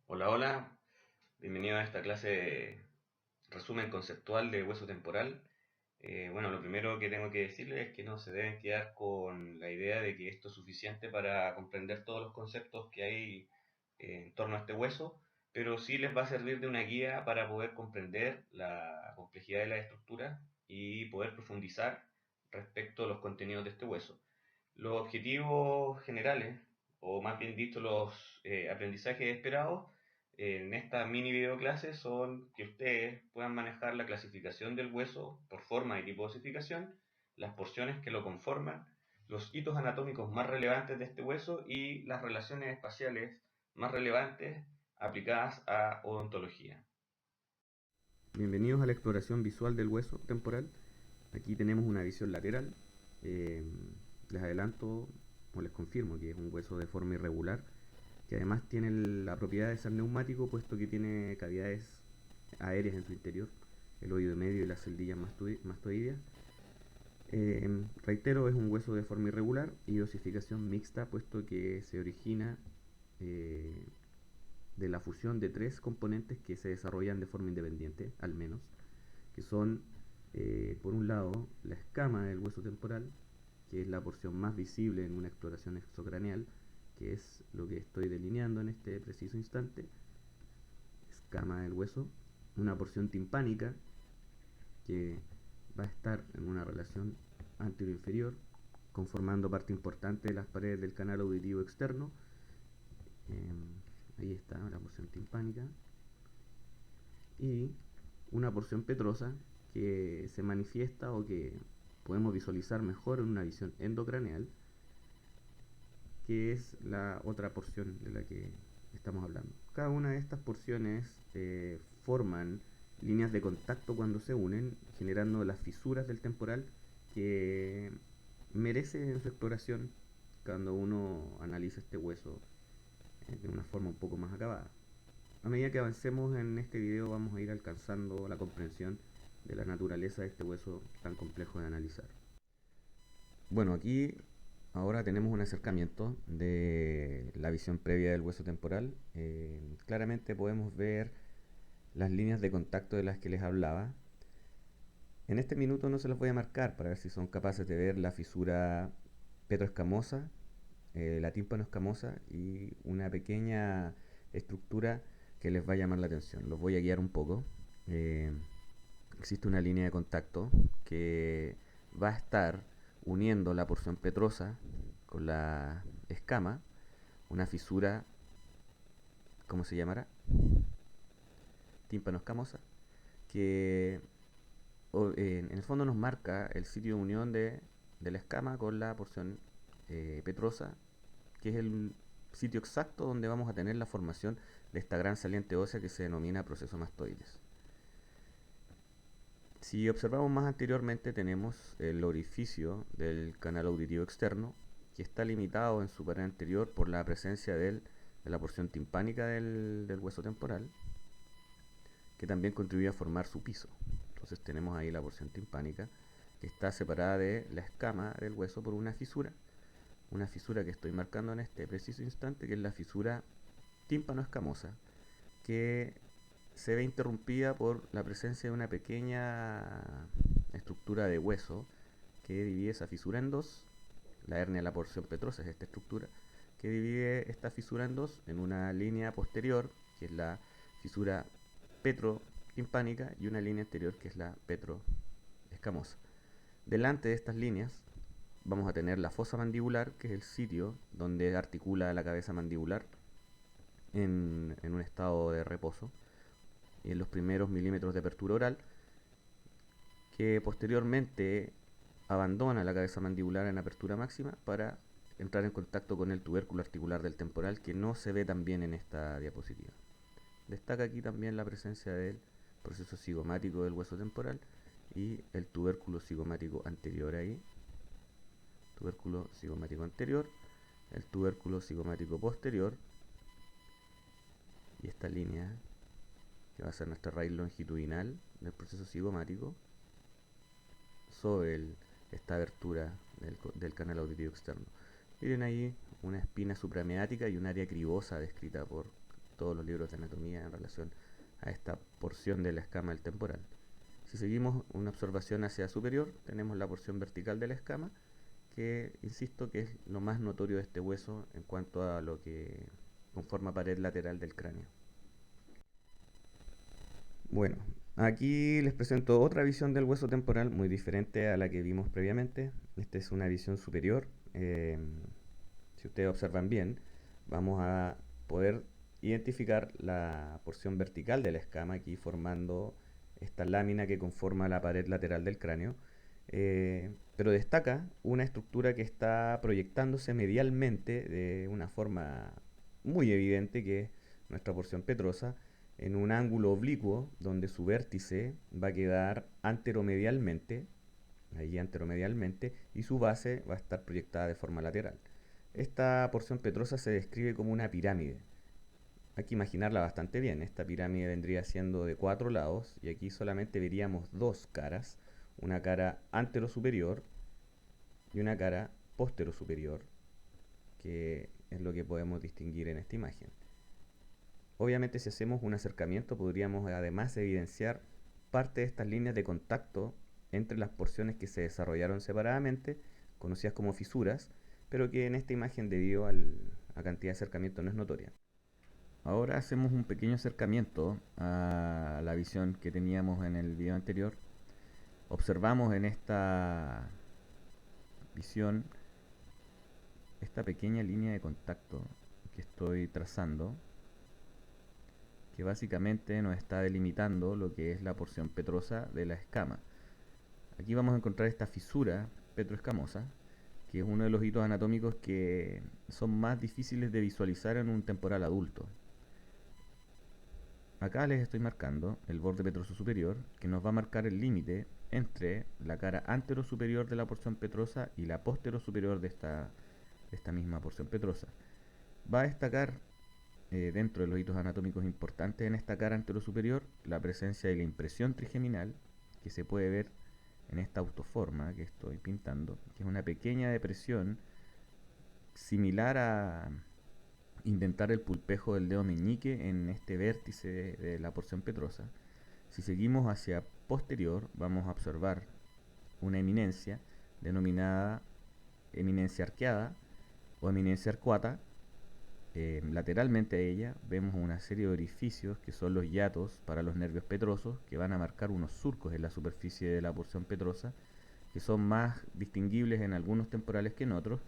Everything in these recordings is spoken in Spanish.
Hola, hola, bienvenido a esta clase de resumen conceptual de hueso temporal. Bueno, lo primero que tengo que decirles es que no se deben quedar con la idea de que esto es suficiente para comprender todos los conceptos que hay en torno a este hueso, pero sí les va a servir de una guía para poder comprender la complejidad de la estructura y poder profundizar respecto a los contenidos de este hueso. Los objetivos generales, o más bien dicho, los aprendizajes esperados en esta mini videoclase son que ustedes puedan manejar la clasificación del hueso por forma y tipo de osificación, las porciones que lo conforman, los hitos anatómicos más relevantes de este hueso y las relaciones espaciales más relevantes aplicadas a odontología. Bienvenidos a la exploración visual del hueso temporal. Aquí tenemos una visión lateral. Eh, Les adelanto o les confirmo que es un hueso de forma irregular, que además tiene la propiedad de ser neumático, puesto que tiene cavidades aéreas en su interior, el oído medio y las celdillas mastoideas. Reitero, es un hueso de forma irregular y osificación mixta, puesto que se origina eh, de la fusión de tres componentes que se desarrollan de forma independiente, al menos, que son, por un lado, la escama del hueso temporal, que es la porción más visible en una exploración exocraneal, que es lo que estoy delineando en este preciso instante, escama del hueso, una porción timpánica, que va a estar en una relación anterior-inferior, conformando parte importante de las paredes del canal auditivo externo. Ahí está la porción timpánica. Y una porción petrosa que se manifiesta o que podemos visualizar mejor en una visión endocraneal, que es la otra porción de la que estamos hablando. Cada una de estas porciones forman líneas de contacto cuando se unen, generando las fisuras del temporal que merece en su exploración cuando uno analiza este hueso de una forma un poco más acabada. A medida que avancemos en este video vamos a ir alcanzando la comprensión de la naturaleza de este hueso tan complejo de analizar. Bueno, aquí ahora tenemos un acercamiento de la visión previa del hueso temporal. Claramente podemos ver las líneas de contacto de las que les hablaba. En este minuto no se los voy a marcar para ver si son capaces de ver la fisura petroescamosa, la tímpano escamosa y una pequeña estructura que les va a llamar la atención. Los voy a guiar un poco. Eh, Existe una línea de contacto que va a estar uniendo la porción petrosa con la escama, una fisura, ¿cómo se llamará? Tímpano escamosa, que en el fondo nos marca el sitio de unión de la escama con la porción petrosa, que es el sitio exacto donde vamos a tener la formación de esta gran saliente ósea que se denomina proceso mastoides. Si observamos más anteriormente, tenemos el orificio del canal auditivo externo, que está limitado en su pared anterior por la presencia de la porción timpánica del hueso temporal, que también contribuye a formar su piso. Entonces tenemos ahí la porción timpánica, que está separada de la escama del hueso por una fisura que estoy marcando en este preciso instante, que es la fisura tímpano-escamosa, que se ve interrumpida por la presencia de una pequeña estructura de hueso que divide esa fisura en dos. La hernia de la porción petrosa es esta estructura que divide esta fisura en dos en una línea posterior, que es la fisura petrotimpánica, y una línea anterior, que es la petroescamosa. Delante de estas líneas vamos a tener la fosa mandibular, que es el sitio donde articula la cabeza mandibular en un estado de reposo, y en los primeros milímetros de apertura oral, que posteriormente abandona la cabeza mandibular en apertura máxima para entrar en contacto con el tubérculo articular del temporal, que no se ve tan bien en esta diapositiva. Destaca aquí también la presencia del proceso cigomático del hueso temporal y el tubérculo cigomático anterior ahí, tubérculo cigomático anterior, el tubérculo cigomático posterior y esta línea que va a ser nuestra raíz longitudinal del proceso cigomático sobre esta abertura del canal auditivo externo. Miren ahí una espina suprameática y un área cribosa descrita por todos los libros de anatomía en relación a esta porción de la escama del temporal. Si seguimos una observación hacia superior, tenemos la porción vertical de la escama, que insisto que es lo más notorio de este hueso en cuanto a lo que conforma pared lateral del cráneo. Bueno, aquí les presento otra visión del hueso temporal muy diferente a la que vimos previamente. Esta es una visión superior. Si ustedes observan bien, vamos a poder identificar la porción vertical de la escama aquí formando esta lámina que conforma la pared lateral del cráneo. Pero destaca una estructura que está proyectándose medialmente de una forma muy evidente, que es nuestra porción petrosa, en un ángulo oblicuo donde su vértice va a quedar anteromedialmente, ahí anteromedialmente, y su base va a estar proyectada de forma lateral. Esta porción petrosa se describe como una pirámide. Hay que imaginarla bastante bien. Esta pirámide vendría siendo de 4 lados y aquí solamente veríamos dos caras, una cara antero-superior y una cara postero-superior, que es lo que podemos distinguir en esta imagen. Obviamente, si hacemos un acercamiento, podríamos además evidenciar parte de estas líneas de contacto entre las porciones que se desarrollaron separadamente, conocidas como fisuras, pero que en esta imagen, debido a la cantidad de acercamiento, no es notoria. Ahora hacemos un pequeño acercamiento a la visión que teníamos en el video anterior. Observamos en esta visión esta pequeña línea de contacto que estoy trazando, que básicamente nos está delimitando lo que es la porción petrosa de la escama. Aquí vamos a encontrar esta fisura petroescamosa, que es uno de los hitos anatómicos que son más difíciles de visualizar en un temporal adulto. Acá les estoy marcando el borde petroso superior, que nos va a marcar el límite entre la cara antero-superior de la porción petrosa y la postero-superior de esta misma porción petrosa. Va a destacar dentro de los hitos anatómicos importantes en esta cara antero-superior la presencia de la impresión trigeminal, que se puede ver en esta autoforma que estoy pintando, que es una pequeña depresión similar a indentar el pulpejo del dedo meñique en este vértice de la porción petrosa. Si seguimos hacia posterior, vamos a observar una eminencia denominada eminencia arqueada o eminencia arcuata. Lateralmente a ella vemos una serie de orificios que son los hiatos para los nervios petrosos, que van a marcar unos surcos en la superficie de la porción petrosa, que son más distinguibles en algunos temporales que en otros,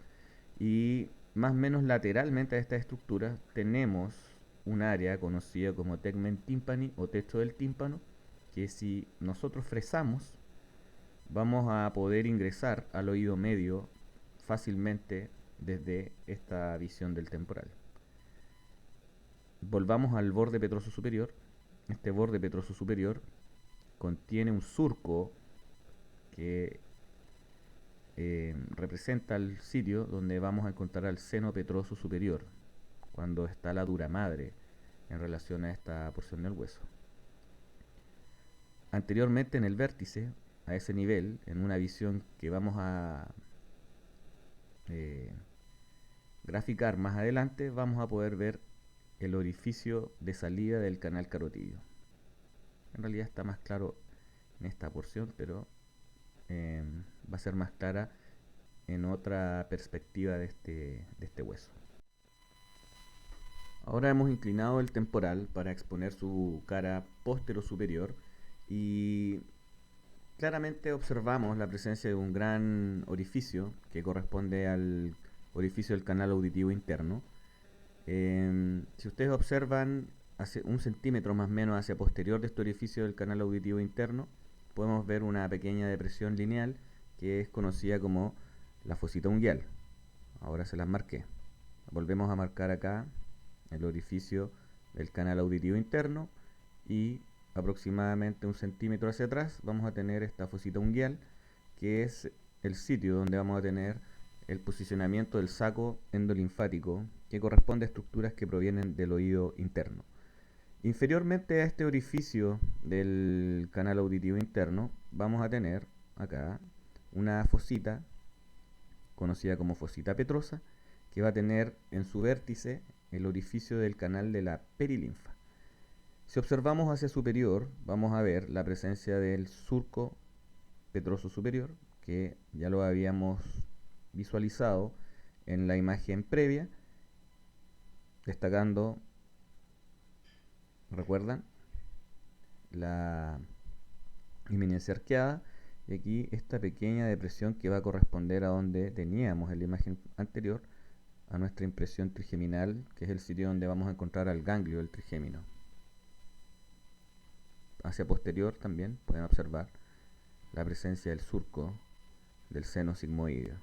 y más o menos lateralmente a esta estructura tenemos un área conocida como tegmen tympani o techo del tímpano, que si nosotros fresamos vamos a poder ingresar al oído medio fácilmente desde esta visión del temporal. Volvamos al borde petroso superior. Este borde petroso superior contiene un surco que representa el sitio donde vamos a encontrar al seno petroso superior, cuando está la dura madre en relación a esta porción del hueso. Anteriormente, en el vértice, a ese nivel, en una visión que vamos a graficar más adelante, vamos a poder ver el orificio de salida del canal carotidio. En realidad está más claro en esta porción, pero va a ser más clara en otra perspectiva de este hueso. Ahora hemos inclinado el temporal para exponer su cara postero superior y claramente observamos la presencia de un gran orificio que corresponde al orificio del canal auditivo interno. Si ustedes observan hace 1 centímetro más o menos hacia posterior de este orificio del canal auditivo interno, podemos ver una pequeña depresión lineal que es conocida como la fosita unguial. Ahora se las marqué. Volvemos a marcar acá el orificio del canal auditivo interno y aproximadamente 1 centímetro hacia atrás vamos a tener esta fosita unguial, que es el sitio donde vamos a tener el posicionamiento del saco endolinfático, que corresponde a estructuras que provienen del oído interno. Inferiormente a este orificio del canal auditivo interno vamos a tener acá una fosita conocida como fosita petrosa, que va a tener en su vértice el orificio del canal de la perilinfa. Si observamos hacia superior, vamos a ver la presencia del surco petroso superior, que ya lo habíamos visualizado en la imagen previa, destacando, recuerdan, la eminencia arqueada, y aquí esta pequeña depresión que va a corresponder a donde teníamos en la imagen anterior a nuestra impresión trigeminal, que es el sitio donde vamos a encontrar al ganglio del trigémino. Hacia posterior también pueden observar la presencia del surco del seno sigmoideo.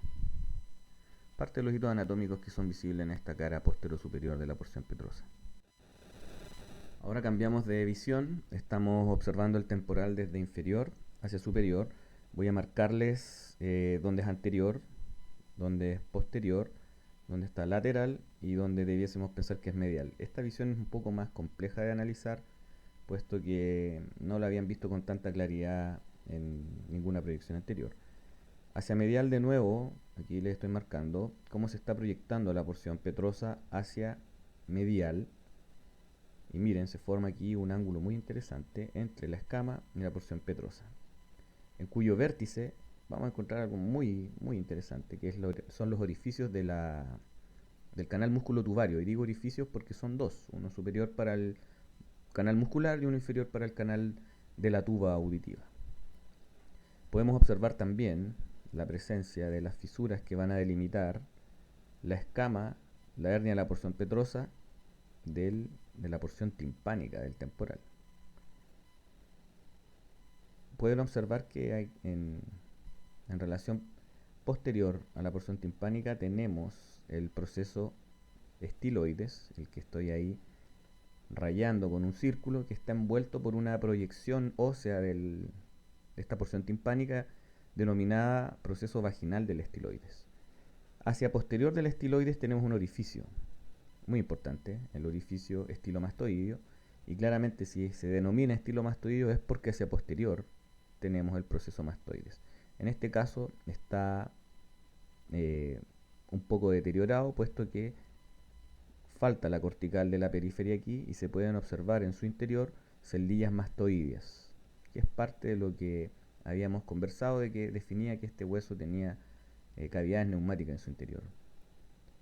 Parte de los hitos anatómicos que son visibles en esta cara posterior-superior de la porción petrosa. Ahora cambiamos de visión, estamos observando el temporal desde inferior hacia superior. Voy a marcarles dónde es anterior, dónde es posterior, dónde está lateral y dónde debiésemos pensar que es medial. Esta visión es un poco más compleja de analizar, puesto que no la habían visto con tanta claridad en ninguna proyección anterior. Hacia medial de nuevo, aquí les estoy marcando cómo se está proyectando la porción petrosa hacia medial. Y miren, se forma aquí un ángulo muy interesante entre la escama y la porción petrosa, en cuyo vértice vamos a encontrar algo muy interesante, que son los orificios del canal músculo-tubario. Y digo orificios porque son dos, uno superior para el canal muscular y uno inferior para el canal de la tuba auditiva. Podemos observar también la presencia de las fisuras que van a delimitar la escama, la hernia de la porción petrosa de la porción timpánica del temporal. Pueden observar que hay en relación posterior a la porción timpánica tenemos el proceso estiloides, el que estoy ahí rayando con un círculo, que está envuelto por una proyección ósea de esta porción timpánica denominada proceso vaginal del estiloides. Hacia posterior del estiloides tenemos un orificio muy importante, el orificio estilomastoideo, y claramente si se denomina estilomastoideo es porque hacia posterior tenemos el proceso mastoides. En este caso está un poco deteriorado, puesto que falta la cortical de la periferia aquí y se pueden observar en su interior celdillas mastoideas, que es parte de lo que habíamos conversado, de que definía que este hueso tenía cavidades neumáticas en su interior.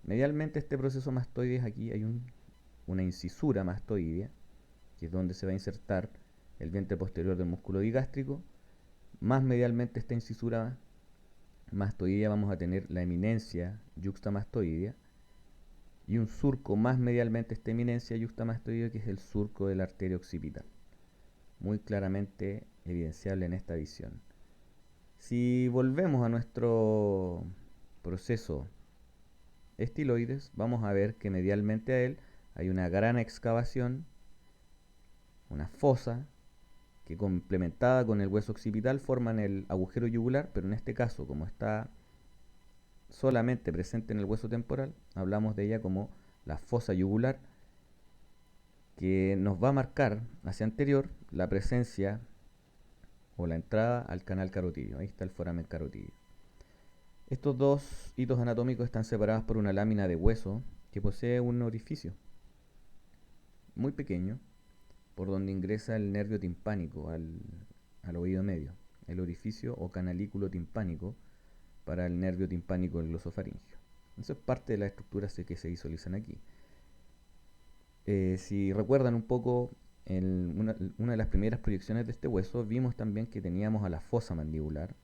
Medialmente este proceso mastoides, aquí hay una incisura mastoidea, que es donde se va a insertar el vientre posterior del músculo digástrico. Más medialmente esta incisura mastoidea vamos a tener la eminencia yuxtamastoidea, y un surco más medialmente esta eminencia yuxtamastoidea, que es el surco de la arteria occipital, muy claramente evidenciable en esta visión. Si volvemos a nuestro proceso estiloides, vamos a ver que medialmente a él hay una gran excavación, una fosa, que complementada con el hueso occipital forman el agujero yugular, pero en este caso, como está solamente presente en el hueso temporal, hablamos de ella como la fosa yugular, que nos va a marcar hacia anterior la presencia o la entrada al canal carotidio. Ahí está el foramen carotidio. Estos dos hitos anatómicos están separados por una lámina de hueso que posee un orificio muy pequeño por donde ingresa el nervio timpánico al oído medio, el orificio o canalículo timpánico para el nervio timpánico del glosofaringio. Eso es parte de las estructuras que se visualizan aquí. Si recuerdan un poco, en una de las primeras proyecciones de este hueso vimos también que teníamos a la fosa mandibular,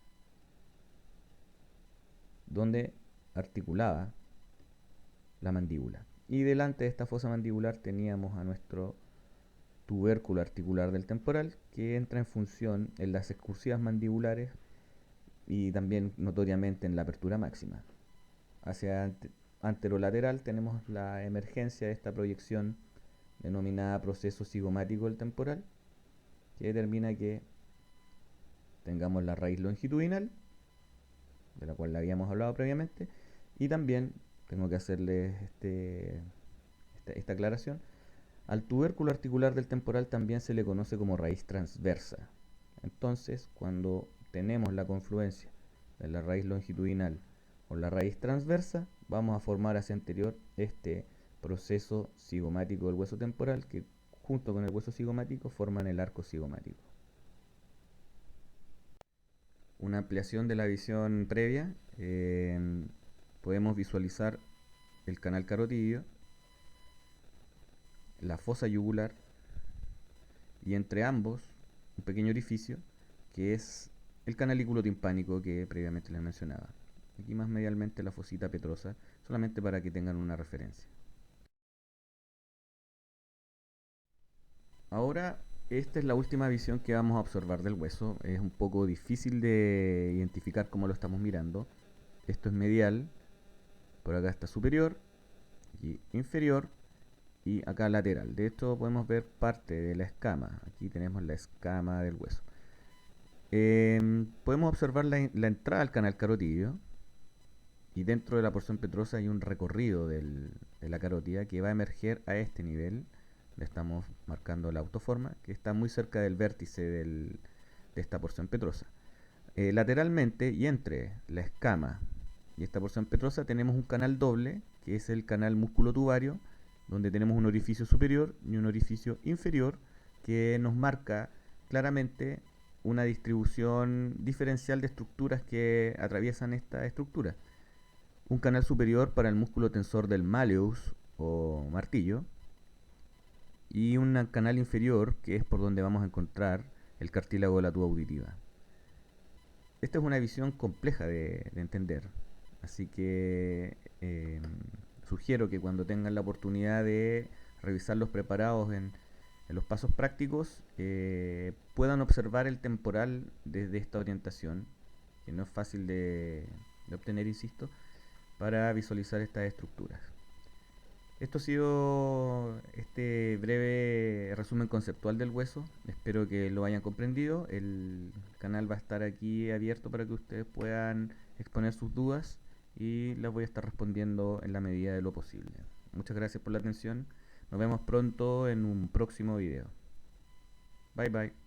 donde articulaba la mandíbula. Y delante de esta fosa mandibular teníamos a nuestro tubérculo articular del temporal, que entra en función en las excursivas mandibulares y también notoriamente en la apertura máxima. Hacia anterolateral tenemos la emergencia de esta proyección denominada proceso cigomático del temporal, que determina que tengamos la raíz longitudinal, de la cual habíamos hablado previamente, y también tengo que hacerles esta aclaración. Al tubérculo articular del temporal también se le conoce como raíz transversa. Entonces, cuando tenemos la confluencia de la raíz longitudinal o la raíz transversa, vamos a formar hacia anterior este proceso cigomático del hueso temporal que junto con el hueso cigomático forman el arco cigomático. Una ampliación de la visión previa, podemos visualizar el canal carotidio, la fosa yugular y entre ambos un pequeño orificio que es el canal timpánico que previamente les mencionaba. Aquí más medialmente la fosita petrosa, solamente para que tengan una referencia. Ahora, esta es la última visión que vamos a observar del hueso. Es un poco difícil de identificar cómo lo estamos mirando. Esto es medial, por acá está superior y inferior y acá lateral. De esto podemos ver parte de la escama. Aquí tenemos la escama del hueso. Podemos observar la entrada al canal carotidio y dentro de la porción petrosa hay un recorrido de la carótida que va a emerger a este nivel. Le estamos marcando la autoforma que está muy cerca del vértice de esta porción petrosa. Lateralmente y entre la escama y esta porción petrosa tenemos un canal doble que es el canal musculotubario, donde tenemos un orificio superior y un orificio inferior que nos marca claramente una distribución diferencial de estructuras que atraviesan esta estructura. Un canal superior para el músculo tensor del malleus o martillo y un canal inferior que es por donde vamos a encontrar el cartílago de la tuba auditiva. Esta es una visión compleja de entender, así que sugiero que cuando tengan la oportunidad de revisar los preparados en los pasos prácticos puedan observar el temporal desde esta orientación, que no es fácil de obtener, insisto, para visualizar estas estructuras. Esto ha sido este breve resumen conceptual del hueso. Espero que lo hayan comprendido. El canal va a estar aquí abierto para que ustedes puedan exponer sus dudas y las voy a estar respondiendo en la medida de lo posible. Muchas gracias por la atención. Nos vemos pronto en un próximo video. Bye bye.